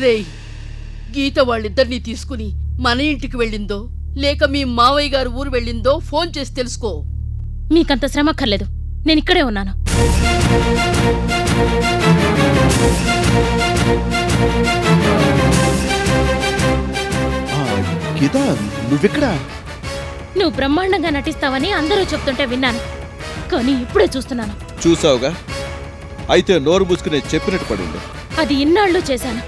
రేయ్, గీత వాళ్ళిద్దరినీ తీసుకుని మన ఇంటికి వెళ్ళిందో లేక మీ మావయ్య గారు ఊరు వెళ్ళిందో ఫోన్ చేసి తెలుసుకో. మీకంత శ్రమ అక్కర్లేదు, నేను ఇక్కడే ఉన్నాను. గీత, నువ్వెక్కడా? నువ్వు బ్రహ్మాండంగా నటిస్తావని అందరూ చెప్తుంటే విన్నాను, కానీ ఇప్పుడే చూస్తున్నాను. చూసావుగా, అయితే నోరు మూసుకునే చెప్పినట్టు పడింది. అది ఇన్నాళ్ళు చేశాను,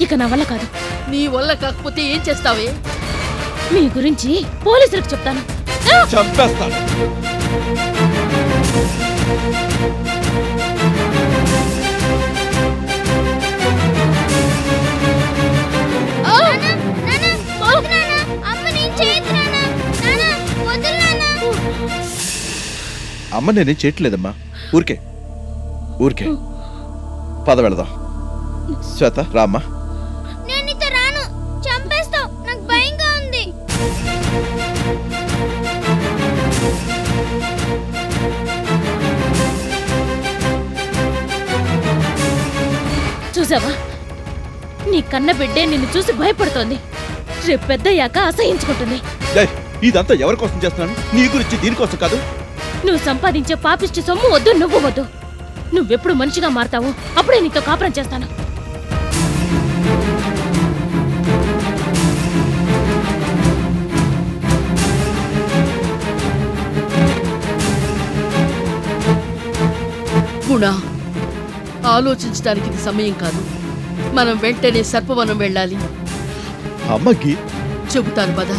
ఇక నా వల్ల కాదు. నీ వల్ల కాకపోతే ఏం చేస్తావే? మీ గురించి పోలీసులకు చెప్తాను. చంపేస్తాను. అమ్మ నేనేం చేయట్లేదమ్మా, ఊరికే ఊరికే. పద వెళదాం. శ్వేత రామ్మా. చూసావా, నీ కన్న బిడ్డే నిన్ను చూసి భయపడుతోంది. రేపు పెద్దయ్యాక అసహించుకుంటుంది. ఇదంతా ఎవరి కోసం చేస్తున్నాను? నీ గురించి, దీనికోసం కాదు. నువ్వు సంపాదించే పాపిష్టి సొమ్ము వద్దు, నువ్వు వద్దు. నువ్వెప్పుడు మనిషిగా మారతావో అప్పుడే నీతో కాపురం చేస్తాను. గుణ, ఆలోచించడానికి ఇది సమయం కాదు. మనం వెంటనే సర్పవనం వెళ్ళాలి. అమ్మకి చెబుతాను పద.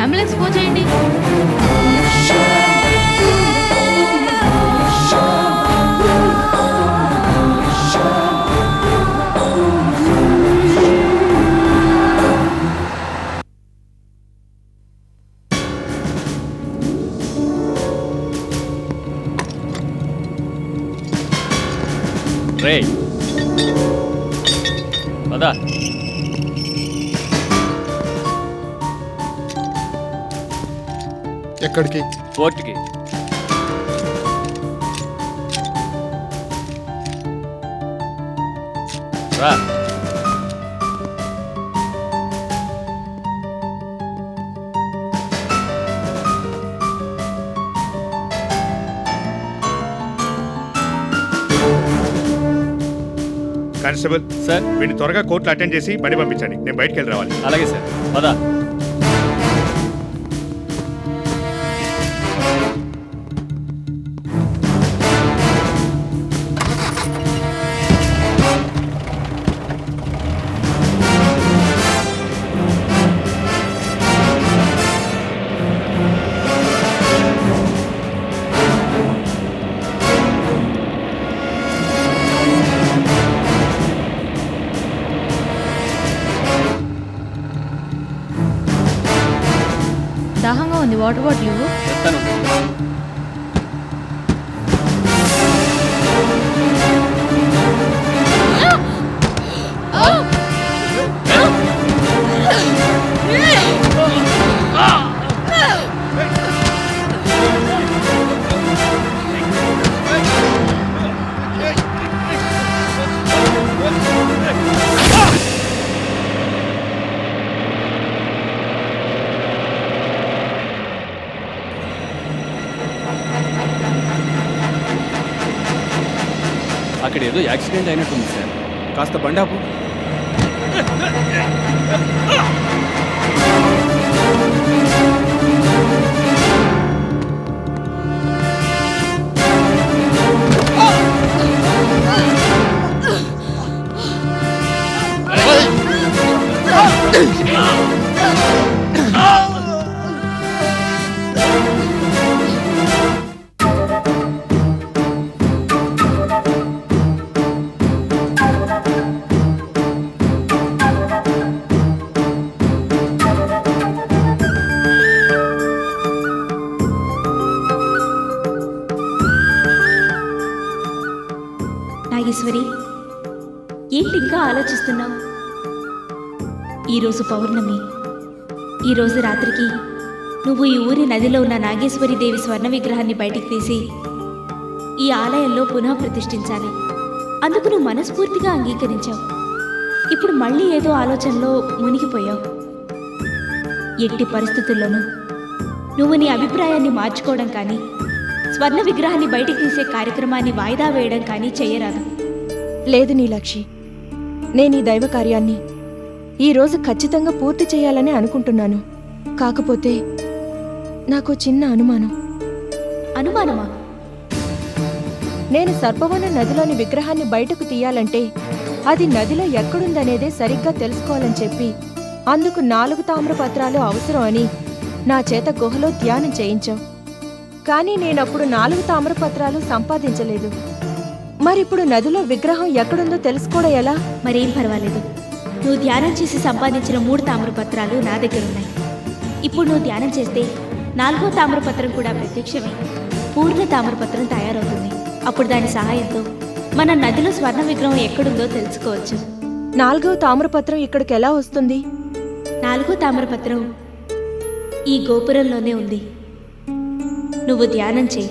అంబులెన్స్ ఫోన్ చేయండి. రేయ్ పదా. ఎక్కడికి? కోర్టుకి. రా. Constable sir. వీడిని త్వరగా కోర్టులో అటెండ్ చేసి బండి పంపించండి, నేను బయటికి వెళ్ళి రావాలి. అలాగే సార్, పదా. దాహంగా ఉంది, వాటర్ బాటిల్ ఇవ్వు. చెప్తాను. అక్కడ ఏదో యాక్సిడెంట్ అయినట్టుంది సార్. కాస్త బండాపు. నాగేశ్వరి, ఏంటి ఇంకా ఆలోచిస్తున్నావు? ఈరోజు పౌర్ణమి. ఈరోజు రాత్రికి నువ్వు ఈ ఊరి నదిలో ఉన్న నాగేశ్వరి దేవి స్వర్ణ విగ్రహాన్ని బయటికి తీసి ఈ ఆలయంలో పునః ప్రతిష్ఠించాలి. అందుకు నువ్వు మనస్ఫూర్తిగా అంగీకరించావు. ఇప్పుడు మళ్ళీ ఏదో ఆలోచనలో మునిగిపోయావు. ఎట్టి పరిస్థితుల్లోనూ నువ్వు నీ అభిప్రాయాన్ని మార్చుకోవడం కానీ స్వర్ణ విగ్రహాన్ని బయటికి తీసే కార్యక్రమాన్ని వాయిదా వేయడం కానీ చేయరాదు. లేదు నీలాక్షి, నేను ఈ దైవ కార్యాన్ని ఈరోజు ఖచ్చితంగా పూర్తి చేయాలని అనుకుంటున్నాను. కాకపోతే నాకు చిన్న అనుమానం. అనుమానమా? నేను సర్పవన నదిలోని విగ్రహాన్ని బయటకు తీయాలంటే అది నదిలో ఎక్కడుందనేదే సరిగ్గా తెలుసుకోవాలని చెప్పి అందుకు 4 తామ్రపత్రాలు అవసరం అని నా చేత గుహలో ధ్యానం చేయించావు. కానీ నేనప్పుడు 4 తామ్రపత్రాలు సంపాదించలేదు. మరిప్పుడు నదిలో విగ్రహం ఎక్కడుందో తెలుసుకోవడం ఎలా? మరేం పర్వాలేదు. నువ్వు ధ్యానం చేసి సంపాదించిన 3 తామ్రపత్రాలు నా దగ్గరున్నాయి. ఇప్పుడు నువ్వు ధ్యానం చేస్తే 4వ తామ్రపత్రం కూడా ప్రత్యక్షమై పూర్ణ తామ్రపత్రం తయారవుతుంది. అప్పుడు దాని సహాయంతో మన నదిలో స్వర్ణ విగ్రహం ఎక్కడుందో తెలుసుకోవచ్చు. 4వ తామ్రపత్రం ఇక్కడికి ఎలా వస్తుంది? 4వ తామ్రపత్రం ఈ గోపురంలోనే ఉంది. నువ్వు ధ్యానం చేయి.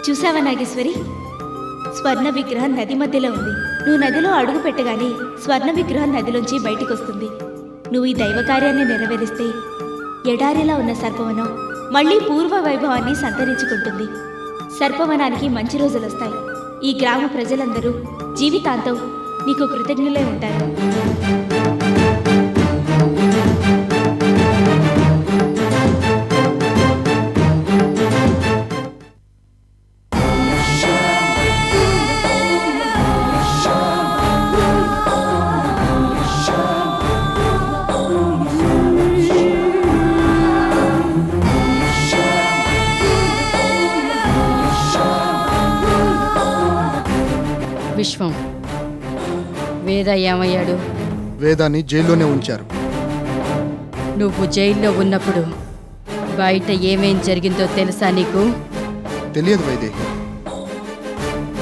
చూసావా నాగేశ్వరి, స్వర్ణ విగ్రహం నది మధ్యలో ఉంది. నువ్వు నదిలో అడుగు పెట్టగానే స్వర్ణ విగ్రహం నదిలోంచి బయటికి వస్తుంది. నువ్వు ఈ దైవ కార్యాన్ని నెరవేరిస్తే ఎడారిలా ఉన్న సర్పవనం మళ్ళీ పూర్వ వైభవాన్ని సంతరించుకుంటుంది. సర్పవనానికి మంచి రోజులు వస్తాయి. ఈ గ్రామ ప్రజలందరూ జీవితాంతం నీకు కృతజ్ఞులై ఉంటారు. విశ్వం, వేద ఏమయ్యాడు? వేదాన్ని జైల్లోనే ఉంచారు. నువ్వు జైల్లో ఉన్నప్పుడు బయట ఏమేం జరిగిందో తెలుసా నీకు? తెలియదు వైదేహి.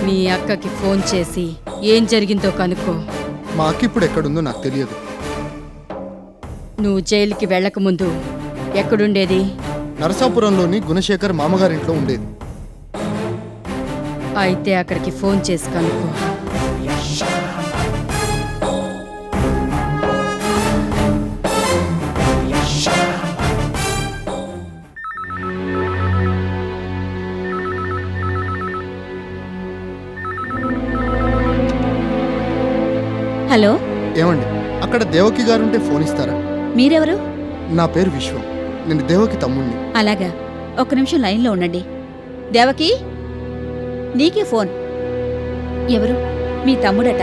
మీ అక్కకి ఫోన్ చేసి ఏం జరిగిందో కనుక్కో. మా అక్క ఇప్పుడు ఎక్కడుందో నాకు తెలియదు. నువ్వు జైలుకి వెళ్ళకముందు ఎక్కడుండేది? నరసాపురంలోని గుణశేఖర్ మామగారింట్లో ఉండేది. అయితే అక్కడికి ఫోన్ చేసి కనుక్కో. హలో, ఏమండి అక్కడ దేవకి గారుంటే ఫోన్ ఇస్తారా? మీరెవరు? నా పేరు విశ్వం. నేను దేవకి తమ్ముణ్ణి. అలాగా, ఒక్క నిమిషం లైన్లో ఉండండి. దేవకి, నీకే ఫోన్. ఎవరు? మీ తమ్ముడట.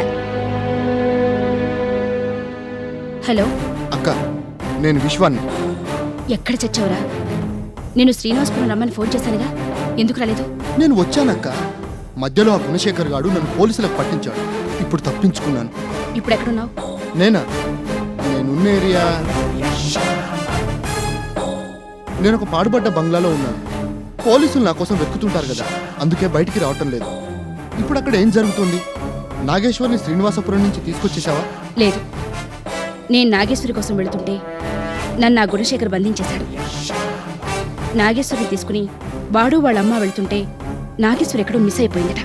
హలో, అక్క, నేను విశ్వాన్ని. ఎక్కడ చచ్చావురా? నేను శ్రీనివాసపురం రమ్మని ఫోన్ చేశానుగా, ఎందుకు రాలేదు? నేను వచ్చానక్క. మధ్యలో ఆ గుణశేఖర్ గాడు నన్ను పోలీసులకు పట్టించాడు. ఇప్పుడు తప్పించుకున్నాను. ఇప్పుడు ఎక్కడున్నావు? నేనా? నేనున్న ఏరియా, నేను ఒక పాడుపడ్డ బంగ్లాలో ఉన్నాను. పోలీసులు నా కోసం వెతుకుతుంటారు కదా, అందుకే బయటికి రావటం లేదు. ఇప్పుడు అక్కడ ఏం జరుగుతుంది? నాగేశ్వర్ని శ్రీనివాసపురం నుంచి తీసుకొచ్చేసావా? లేదు, నేను నాగేశ్వరి కోసం వెళుతుంటే నన్ను ఆ గుణశేఖర్ బంధించేశాడు. నాగేశ్వరిని తీసుకుని వాడు వాళ్ళ అమ్మ వెళ్తుంటే నాగేశ్వరి ఎక్కడో మిస్ అయిపోయిందట.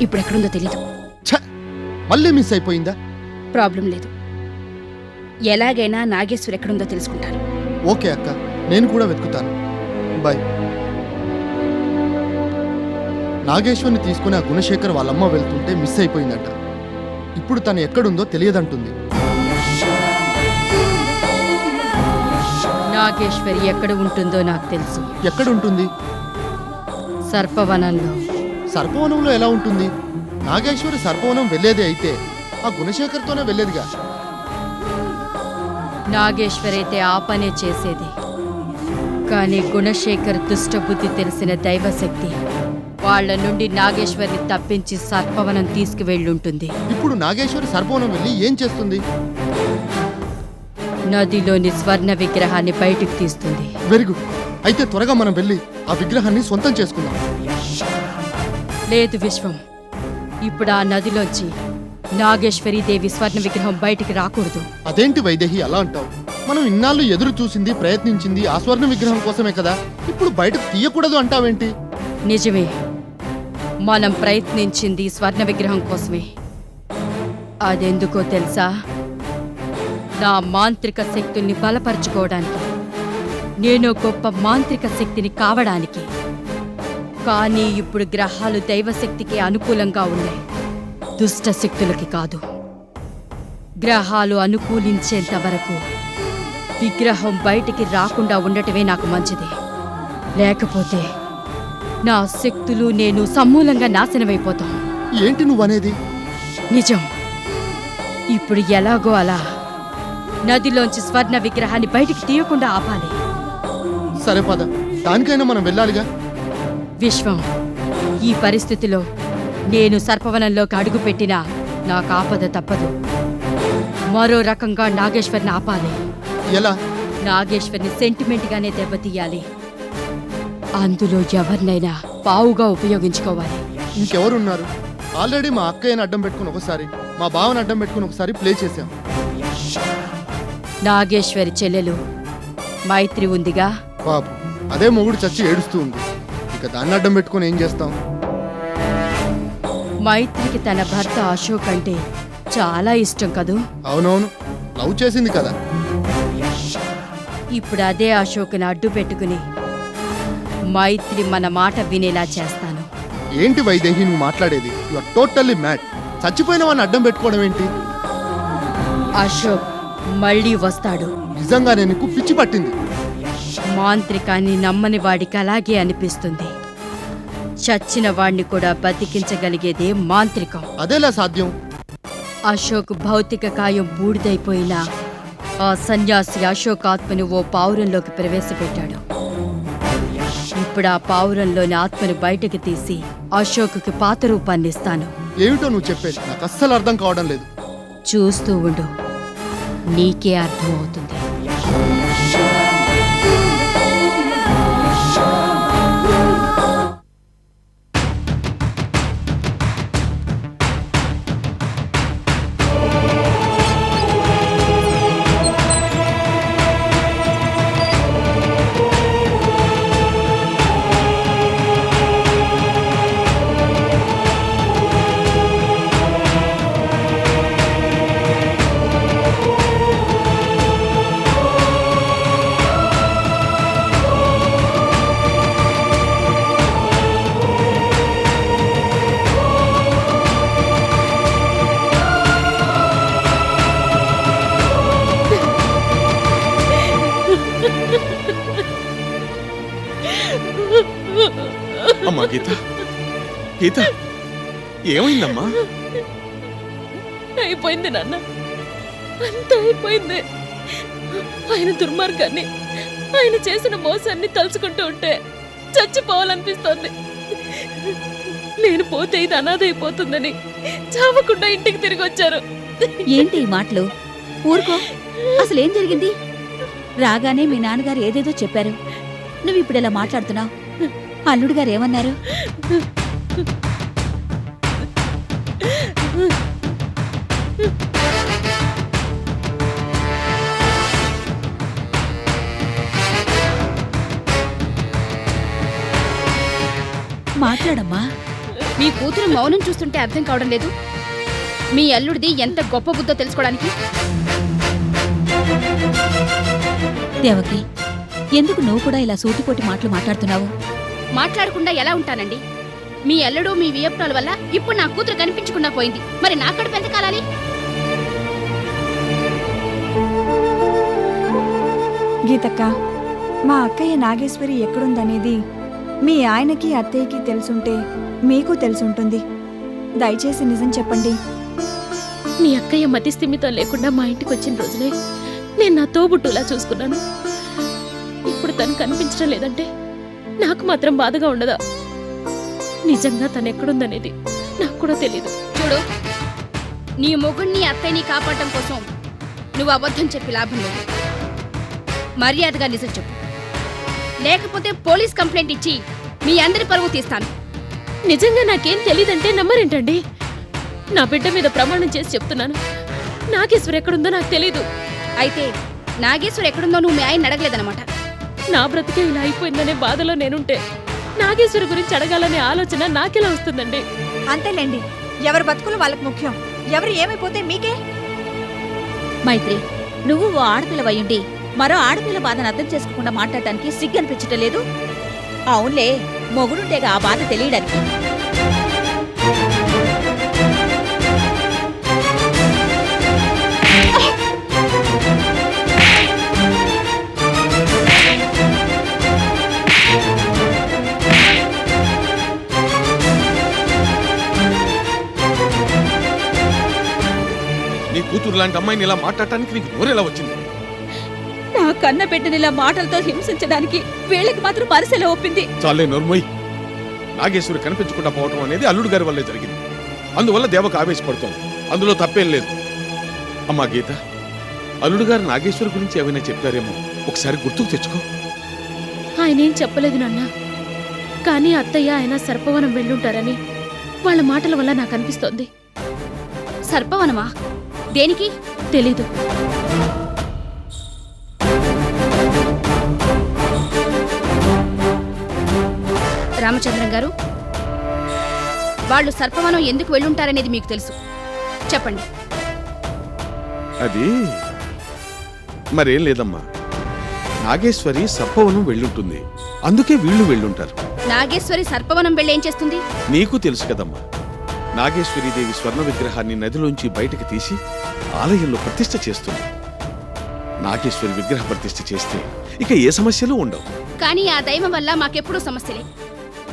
ఇప్పుడు ఎక్కడుందో తెలీదు. ఛ! మళ్ళీ మిస్ అయిపోయిందా? ప్రాబ్లం లేదు, ఎలాగైనా నాగేశ్వరి ఎక్కడుందో తెలుసుకుంటాను. ఓకే అక్క, నేను కూడా వెతుకుతాను. బాయ్. నాగేశ్వర్ని తీసుకుని ఆ గుణశేఖర్ వాళ్ళమ్మ వెళ్తుంటే మిస్ అయిపోయిందట. ఇప్పుడు తను ఎక్కడుందో తెలియదంటుంది. నాగేశ్వరి ఎక్కడ ఉంటుందో నాకు తెలుసు. ఎక్కడుంటుంది? సర్పవనంలో. సర్పవనంలో ఎలా ఉంటుంది? నాగేశ్వరి సర్పవనం వెళ్ళేదే అయితే ఆ గుణశేఖర్తోనే వెళ్ళేదిగా. నాగేశ్వరి అయితే ఆ పనే చేసేది, కానీ గుణశేఖర్ దుష్టబుద్ధి తెలిసిన దైవశక్తి వాళ్ళ నుండి నాగేశ్వరిని తప్పించి సర్పవనం తీసుకువెళ్ళుంటుంది. ఇప్పుడు నాగేశ్వరి సర్పవనం వెళ్ళి ఏం చేస్తుంది? నదిలోని స్వర్ణ విగ్రహాన్ని బయటికి తీస్తుంది. Very good. అయితే త్వరగా మనం వెళ్ళి ఆ విగ్రహాన్ని సొంతం చేసుకుందాం. లేదు విశ్వం, ఇప్పుడు ఆ నదిలోంచి నాగేశ్వరి దేవి స్వర్ణ విగ్రహం బయటికి రాకూడదు. అదేంటి వైదేహి అలా అంటావు? మనం ఇన్నాళ్ళు ఎదురు చూసింది, ప్రయత్నించింది ఆ స్వర్ణ విగ్రహం కోసమే కదా. ఇప్పుడు బయటకు తీయకూడదు అంటావేంటి? నిజమే, మనం ప్రయత్నించింది స్వర్ణ విగ్రహం కోసమే. అదెందుకో తెలుసా? నా మాంత్రిక శక్తుల్ని బలపరుచుకోవడానికి, నేను గొప్ప మాంత్రిక శక్తిని కావడానికి. కానీ ఇప్పుడు గ్రహాలు దైవశక్తికి అనుకూలంగా ఉన్నాయి, దుష్ట శక్తులకి కాదు. గ్రహాలు అనుకూలించేంత వరకు విగ్రహం బయటికి రాకుండా ఉండటమే నాకు మంచిది. లేకపోతే నా శక్తులు నేను సమూలంగా నాశనమైపోతాం. ఏంటి నువ్వనేది? నిజం. ఇప్పుడు ఎలాగో అలా నదిలోంచి స్వర్ణ విగ్రహాన్ని బయటికి తీయకుండా ఆపాలి. సరే పద, దానికైనా మనం వెళ్ళాలిగా. విశ్వం, ఈ పరిస్థితిలో నేను సర్పవనంలోకి అడుగుపెట్టినా నాకు ఆపద తప్పదు. మరో రకంగా నాగేశ్వరిని ఆపాలి. ఎలా? నాగేశ్వరిని సెంటిమెంట్గానే దెబ్బతీయాలి. అందులో ఎవరినైనా పావుగా ఉపయోగించుకోవాలి. ఇంకెవరున్నారు? ఆల్రెడీ మా అక్కయ్యని అడ్డం పెట్టుకుని ఒకసారి, మా బావని అడ్డం పెట్టుకుని ఒకసారి ప్లే చేశాం. నాగేశ్వరి చెల్లెలు మైత్రి ఉందిగా. బాబు, అదే మొగుడు చచ్చి ఏడుస్తూ ఉంది. ఇక దాన్ని అడ్డం పెట్టుకుని ఏం చేస్తాం? మైత్రికి తన భర్త అశోక్ అంటే చాలా ఇష్టం కదూ. అవునవును, లవ్ చేసింది కదా. ఇప్పుడు అదే అశోక్ని అడ్డు పెట్టుకుని మైత్రి మన మాట వినేలా చేస్తాను. ఏంటి వైదేహి నువ్వు మాట్లాడేది? You are totally mad. చచ్చిపోయిన వాడిని అడ్డం పెట్టుకోవడం ఏంటి? అశోక్ మళ్ళీ వస్తాడు. నిజంగానే నీకు పిచ్చి పట్టింది. మాంత్రికాన్ని నమ్మని వాడికి అలాగే అనిపిస్తుంది. చచ్చిన వాణ్ణి కూడా బతికించగలిగేదే మాంత్రికం. అదేలా సాధ్యం? అశోక్ భౌతిక కాయం బూడిదైపోయినా ఆ సన్యాసి అశోక్ ఆత్మను ఓ పావురంలోకి ప్రవేశపెట్టాడు. ఇప్పుడు ఆ పావురంలోని ఆత్మను బయటకు తీసి అశోక్కి పాత రూపాన్ని ఇస్తాను. ఏమిటో నువ్వు చెప్పేది? నాకు అస్సలు అర్థం కావడం లేదు. చూస్తూ ఉండు, నీకే అర్థం అవుతుంది. గీత గీత ఏమైందమ్మా? అయిపోయింది నాన్న, అంతా అయిపోయింది. ఆయన దుర్మార్గాన్ని, ఆయన చేసిన మోసాన్ని తలుచుకుంటూ ఉంటే చచ్చిపోవాలనిపిస్తోంది. నేను పోతే ఇది అనాథ అయిపోతుందని చావకుండా ఇంటికి తిరిగి వచ్చారు. ఏంటి ఈ మాటలు? ఊరుకో. అసలేం జరిగింది? రాగానే మీ నాన్నగారు ఏదేదో చెప్పారు. నువ్వు ఇప్పుడు ఇలా మాట్లాడుతున్నావు. అల్లుడు గారు ఏమన్నారు? మాట్లాడమ్మా. మీ కూతురు మౌనం చూస్తుంటే అర్థం కావడం లేదు. మీ అల్లుడిది ఎంత గొప్ప బుద్ధో తెలుసుకోవడానికి. దేవకి, ఎందుకు నువ్వు కూడా ఇలా సూటిపోటి మాటలు మాట్లాడుతున్నావు? మాట్లాడకుండా ఎలా ఉంటానండి? మీ అల్లుడు మీ వియప్నాల వల్ల ఇప్పుడు నా కూతురు కనిపించకుండా పోయింది. మరి నా కడుపు ఎంత కాలాలి? గీతక్క, మా అక్కయ్య నాగేశ్వరి ఎక్కడుందనేది మీ ఆయనకి అత్తయ్యకి తెలుసుంటే మీకు తెలుసుంటుంది. దయచేసి నిజం చెప్పండి. మీ అక్కయ్య మతి స్థిమితం లేకుండా మా ఇంటికి వచ్చిన రోజునే నేను నా తోబుట్టులా చూసుకున్నాను. ఇప్పుడు తను కనిపించడం లేదంటే నాకు మాత్రం బాధగా ఉండదా? నిజంగా తను ఎక్కడుందనేది నాకు కూడా తెలియదు. చూడు, నీ మొగుణ్ణి అత్తయ్యని కాపాడటం కోసం నువ్వు అబద్ధం చెప్పి లాభం లేదు. మర్యాదగా నిజం చెప్పు, లేకపోతే పోలీస్ కంప్లైంట్ ఇచ్చి మీ అందరి పరువు తీస్తాను. నిజంగా నాకేం తెలియదంటే నమ్మరేంటండి? నా బిడ్డ మీద ప్రమాణం చేసి చెప్తున్నాను, నాగేశ్వరి ఎక్కడుందో నాకు తెలీదు. అయితే నాగేశ్వరి ఎక్కడుందో నువ్వు మీ ఆయన అడగలేదన్నమాట. నా బ్రతికే ఇలా అయిపోయిందనే బాధలో నేనుంటే నాగేశ్వరి గురించి అడగాలనే ఆలోచన నాకెలా వస్తుందండి? అంతేలేండి, ఎవరి బతుకులు వాళ్ళకి ముఖ్యం. ఎవరు ఏమైపోతే మీకే. మైత్రి, నువ్వు ఓ ఆడపిల్లవయ్యుండి మరో ఆడపిల్ల బాధను అర్థం చేసుకోకుండా మాట్లాడటానికి సిగ్గు అనిపించటం లేదు? అవునులే, మొగుడుంటేగా ఆ బాధ తెలియడానికి. నీ కూతురు లాంటి అమ్మాయిని ఇలా మాట్లాడటానికి నీకు నోరెలా వచ్చింది? నా కన్న బిడ్డనిలా మాటలతో హింసించడానికి వీళ్ళకి మాత్రం పరిసెలా ఒప్పింది. చాలే నోర్మోయ్. నాగేశ్వరి కనిపించకుండా పోవటం అనేది అల్లుడు గారి వల్లే జరిగింది. అందువల్ల దేవకు ఆవేశపడుతోంది. అందులో తప్పేం లేదు. అమ్మా గీత, అల్లుడు గారు నాగేశ్వరి గురించి ఏమైనా చెప్పారేమో ఒకసారి గుర్తుకు తెచ్చుకో. ఆయనేం చెప్పలేదు నాన్న, కానీ అత్తయ్య ఆయన సర్పవనం వెళ్ళుంటారని వాళ్ళ మాటల వల్ల నాకు అనిపిస్తోంది. సర్పవనమా? దేనికి? తెలీదు. రామచంద్రం గారు, వాళ్ళు సర్పవనం ఎందుకు వెళ్ళుంటారనేది మీకు తెలుసు, చెప్పండి. అది మరేం లేదమ్మా, నాగేశ్వరి సర్పవనం వెళ్ళుంటుంది, అందుకే వీళ్ళు వెళ్ళుంటారు. నాగేశ్వరి సర్పవనం వెళ్ళి ఏం చేస్తుంది? నీకు తెలుసు కదమ్మా, నాగేశ్వరీదేవి స్వర్ణ విగ్రహాన్ని నదిలోంచి బయటకు తీసి ఆలయంలో ప్రతిష్ఠ చేస్తుంది. నాగేశ్వరి విగ్రహ ప్రతిష్ఠ చేస్తే ఇక ఏ సమస్యలు ఉండవు. కానీ ఆ దైవం వల్ల మాకెప్పుడూ సమస్యలే.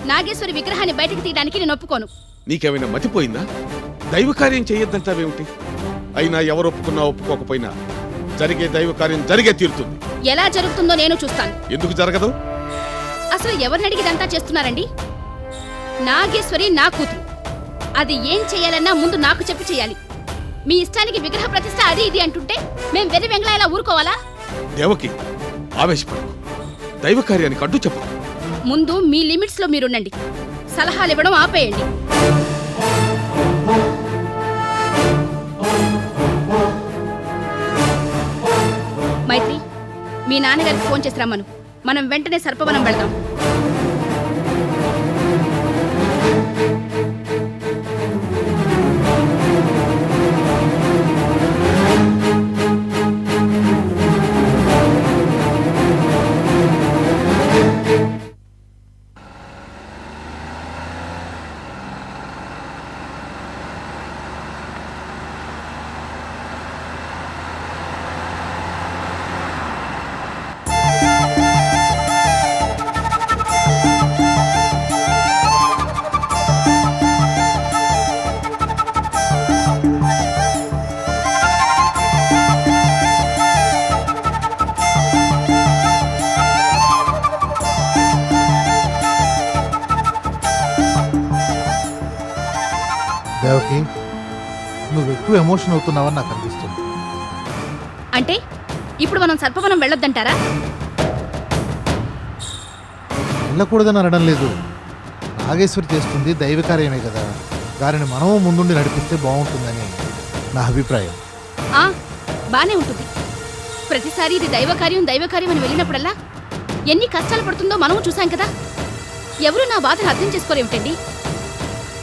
నాగేశ్వరి విగ్రహాన్ని బయటకు తీయడానికి నేను ఒప్పుకోను. నీకేమైనా మతిపోయిందా? దైవ కార్యం చేయొద్దంటావేమిటి? అయినా ఎవరు ఒప్పుకున్నా ఒప్పుకోకపోయినా జరిగే దైవ కార్యం జరిగే తీరుతుంది. ఎలా జరుగుతుందో నేను చూస్తాను. ఎందుకు జరగదు? అసలు ఎవరిని అడిగిదంతా చేస్తున్నారండి? నాగేశ్వరి నా కూతురు, అది ఏం చేయాలన్నా ముందు నాకు చెప్పి చేయాలి. మీ ఇష్టానికి విగ్రహ ప్రతిష్ఠ అది ఇది అంటుంటే మేం వెర్రి వెంగళ ఇలా ఊరుకోవాలా? దేవకి, ఆవేశపడకు. దైవ కార్యానికి అడ్డు చెప్పు. ముందు మీ లిమిట్స్ లో మీరుండండి. సలహాలు ఇవ్వడం ఆపేయండి. మైత్రి, మీ నాన్నగారికి ఫోన్ చేసి రమ్మను. మనం వెంటనే సర్పవనం వెళదాం. దేవకి నువ్వు ఎక్కువ ఎమోషన్ అవుతున్నావని నాకు అనిపిస్తుంది. అంటే ఇప్పుడు మనం సర్పవనం వెళ్ళొద్దంటారా? వెళ్ళకూడదని అనడం లేదు. నాగేశ్వరి చేస్తుంది దైవ కార్యమే కదా, దానిని మనము ముందుండి నడిపిస్తే బాగుంటుందని నా అభిప్రాయం. బానే ఉంటుంది. ప్రతిసారి ఇది దైవకార్యం అని వెళ్ళినప్పుడల్లా ఎన్ని కష్టాలు పడుతుందో మనము చూసాం కదా. ఎవరు నా బాధను అర్థం చేసుకోరేమిటండి?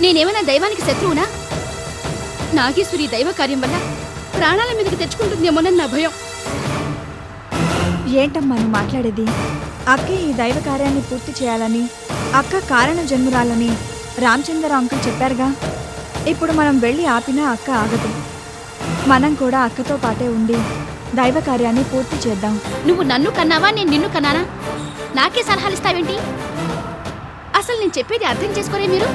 నేనేమైనా దైవానికి శత్రువునా? నాగేశ్వరి దైవ కార్యం వల్ల ప్రాణాల మీదకి తెచ్చుకుంటుందేమోనని నా భయం. ఏంటమ్మా నువ్వు మాట్లాడేది? అక్క ఈ దైవ కార్యాన్ని పూర్తి చేయాలని, అక్క కారణ జన్మురాలని రామచంద్ర అంకుల్ చెప్పారుగా. ఇప్పుడు మనం వెళ్ళి ఆపినా అక్క ఆగదు. మనం కూడా అక్కతో పాటే ఉండి దైవ కార్యాన్ని పూర్తి చేద్దాం. నువ్వు నన్ను కన్నావా, నేను నిన్ను కన్నానా? నాకే సలహాలు ఇస్తావేంటి? అసలు నేను చెప్పేది అర్థం చేసుకోరే మీరు?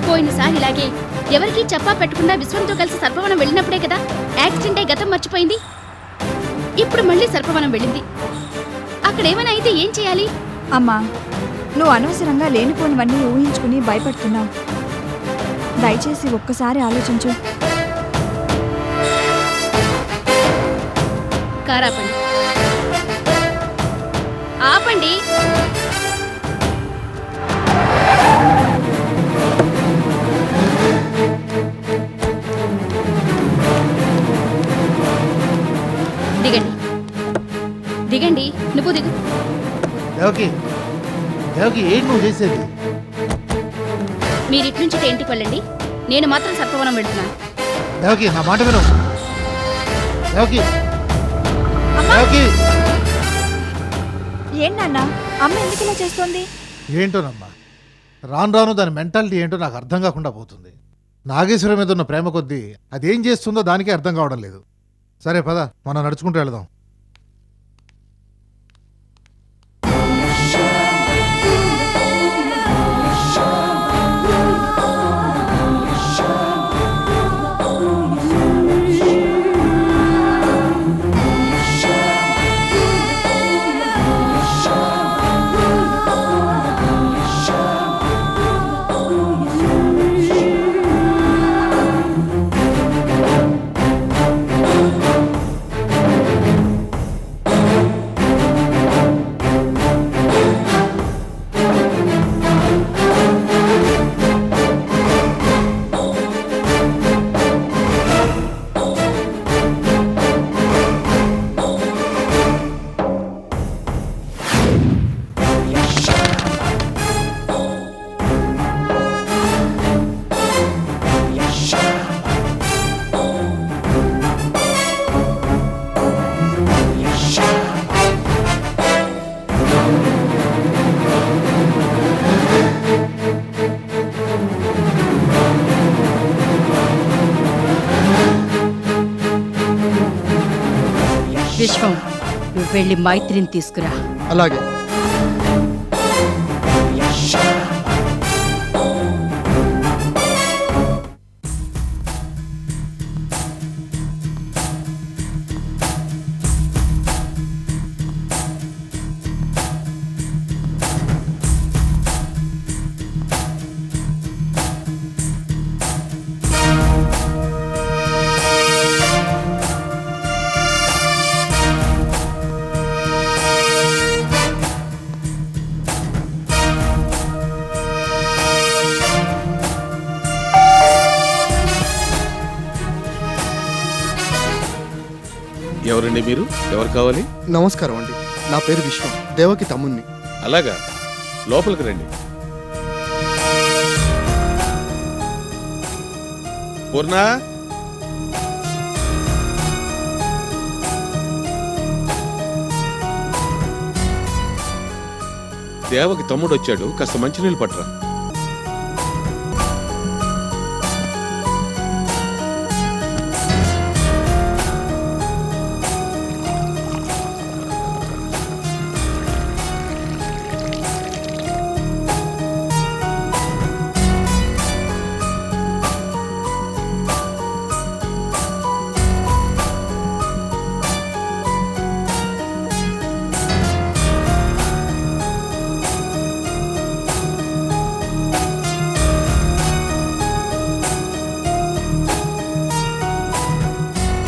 పోయినసారి ఇలాగే ఎవరికీ చెప్పా పెట్టకుండా విశ్వంతో కలిసి సర్పవనం వెళ్ళినప్పుడే కదా యాక్సిడెంట్ అయి గతం మర్చిపోయింది. ఇప్పుడు మళ్ళీ సర్పవనం వెళ్ళింది. అక్కడేమైనా అయితే ఏం చేయాలి? అమ్మా, నువ్వు అనవసరంగా లేనిపోనివన్నీ ఊహించుకుని భయపడుతున్నావు. దయచేసి ఒక్కసారి ఆలోచించు. కారాపండి, ఆపండి. దిగండి, దిగండి. నువ్వు దిగు. దేవకి దేవకి ఏంటి నువ్వు చేసేది? మీరిటి నుంచి ఇంటికి వెళ్ళండి, నేను మాత్రం సర్పవనం వెళ్తున్నాను. దేవకి నా మాట విను. దేవకి దేవకి ఏంటన్నా అమ్మ ఎందుకు ఇలా చేస్తోంది? ఏంటోనమ్మా, రాను రాను దాని మెంటాలిటీ ఏంటో నాకు అర్థం కాకుండా పోతుంది. నాగేశ్వరం మీద ఉన్న ప్రేమ కొద్దీ అదేం చేస్తుందో దానికే అర్థం కావడం లేదు. సరే పద, మనం నడుచుకుంటూ వెళదాం. విశ్వం, నువ్వు వెళ్ళి మైత్రిని తీసుకురా. అలాగే. ఎవరండి మీరు? ఎవరు కావాలి? నమస్కారం అండి, నా పేరు విశ్వం, దేవకి తమ్ముణ్ణి. అలాగా, లోపలికి రండి. పూర్ణ, దేవకి తమ్ముడు వచ్చాడు, కాస్త మంచినీళ్ళు పట్టరా.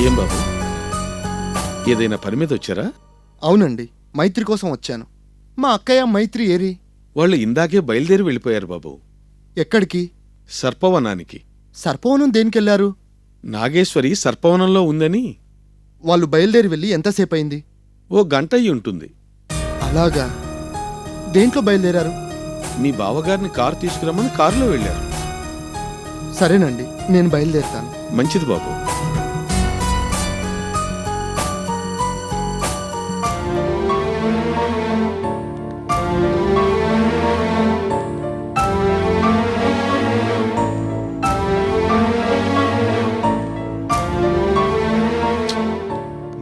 ఏం బాబు, ఏదైనా పని మీద వచ్చారా? అవునండి, మైత్రి కోసం వచ్చాను. మా అక్కయ్య మైత్రి ఏరి? వాళ్ళు ఇందాకే బయలుదేరి వెళ్ళిపోయారు బాబు. ఎక్కడికి? సర్పవనానికి. సర్పవనం దేనికెళ్లారు? నాగేశ్వరి సర్పవనంలో ఉందని. వాళ్ళు బయలుదేరి వెళ్ళి ఎంతసేపు అయింది? ఓ గంట అయి ఉంటుంది. అలాగా? దేంట్లో బయలుదేరారు? మీ బావగారిని కారు తీసుకురమ్మని కారులో వెళ్ళారు. సరేనండి, నేను బయలుదేరుతాను. మంచిది బాబు.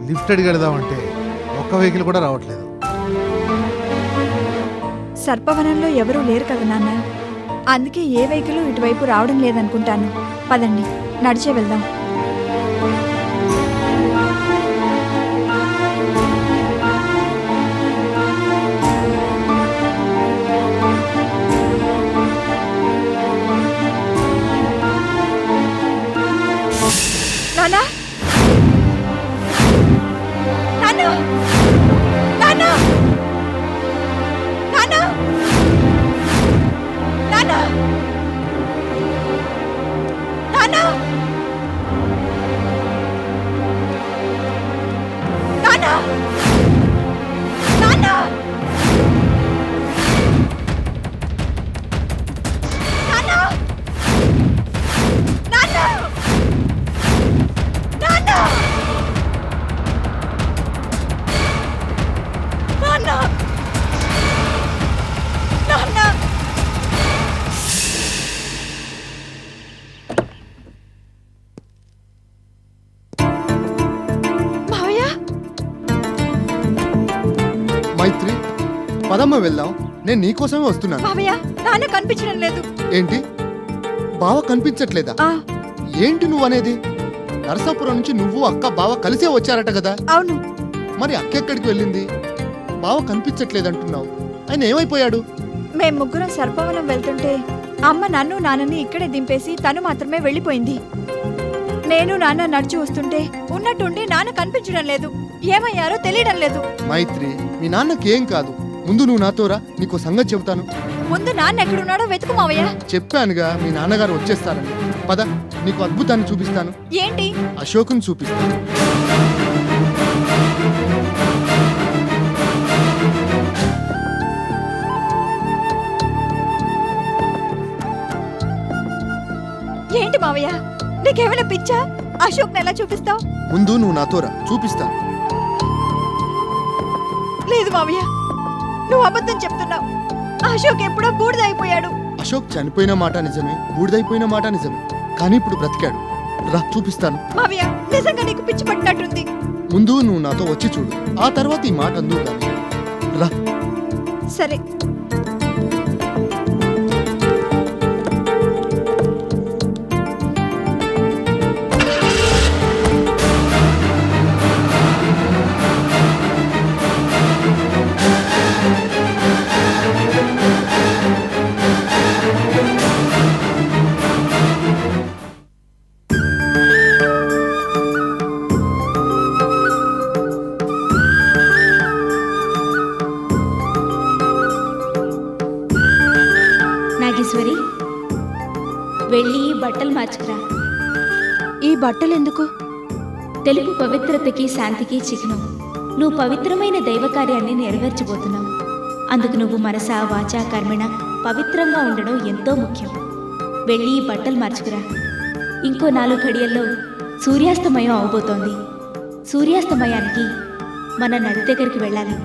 లిఫ్ట్ అడిగి వెళదామంటే ఒక్క వెహికల్ కూడా రావట్లేదు. సర్పవనంలో ఎవరూ లేరు కదా నాన్న, అందుకే ఏ వెహికల్ ఇటువైపు రావడం లేదనుకుంటాను. పదండి, నడిచే వెళ్దాం. నాన్నా, నాన్నా, నాన్నా, నాన్నా, నాన్నా, నాన్నా, నాన్నా, నాన్నా, నాన్నా, నాన్నా, నాన్నా, నాన్నా, నాన్నా. మావయ్య, మైత్రి, పదమ్మ వెళ్దాం. నేను నీకోసమే వస్తున్నాను. మావయ్య, నాన్న కనిపించడం లేదు. ఏంటి, బావ కనిపించట్లేదా? ఆ, ఏంటి నువ్వనేది? నరసాపురం నుంచి నువ్వు అక్క బావ కలిసే వచ్చారట కదా? అవును. మరి అక్క ఎక్కడికి వెళ్ళింది? బావ కనిపించట్లేదంటున్నావు. ఆయన ఏమైపోయాడు? మేం ముగ్గురం సర్పవనం వెళ్తుంటే అమ్మ నన్ను నాన్నని ఇక్కడే దింపేసి తను మాత్రమే వెళ్ళిపోయింది. నేను నాన్న నడిచి వస్తుంటే ఉన్నట్టుండి నాన్న కనిపించడం లేదు. ఏమయ్యారో తెలియడం లేదు. మైత్రి, మీ నాన్నకేం కాదు. ముందు నువ్వు నాతోరా, నీకో సంగతి చెబుతాను. ముందు నాన్న ఎక్కడున్నాడో వెతుకు మావయ్య. చెప్పానుగా మీ నాన్నగారు వచ్చేస్తారని. పద, నీకు అద్భుతాన్ని చూపిస్తాను. ఏంటి? అశోకుని చూపిస్తాను. ఏంటి మావయ్య, నీకేమైనా పిచ్చా? అశోక్ని ఎలా చూపిస్తావు? ముందు నువ్వు నాతోరా, చూపిస్తాను. లేదు మావయ్య, నువ్వు అబద్ధం చెప్తున్నావు. అశోక్ ఎప్పుడో బూడిదైపోయాడు. అశోక్ చనిపోయిన మాట నిజమే, బూడిదైపోయిన మాట నిజమే, కానీ ఇప్పుడు బ్రతికాడు. రా, చూపిస్తాను. మావయ్య, నిజంగా నీకు పిచ్చి పట్టినట్టుంది. ముందు నువ్వు నాతో వచ్చి చూడు, ఆ తర్వాత ఈ మాట అందుకు కానీ. రా. సరే. నాగేశ్వరి, వెళ్ళి బట్టలు మార్చుకురా. ఈ బట్టలెందుకు? తెలుగు పవిత్రతకి శాంతికి చిహ్నం. నువ్వు పవిత్రమైన దైవ కార్యాన్ని నెరవేర్చబోతున్నావు. అందుకు నువ్వు మనస వాచ కర్మణ పవిత్రంగా ఉండడం ఎంతో ముఖ్యం. వెళ్ళి బట్టలు మార్చుకురా. ఇంకో 4 ఘడియల్లో సూర్యాస్తమయం అవబోతోంది. సూర్యాస్తమయానికి మన నది దగ్గరికి వెళ్ళాలి.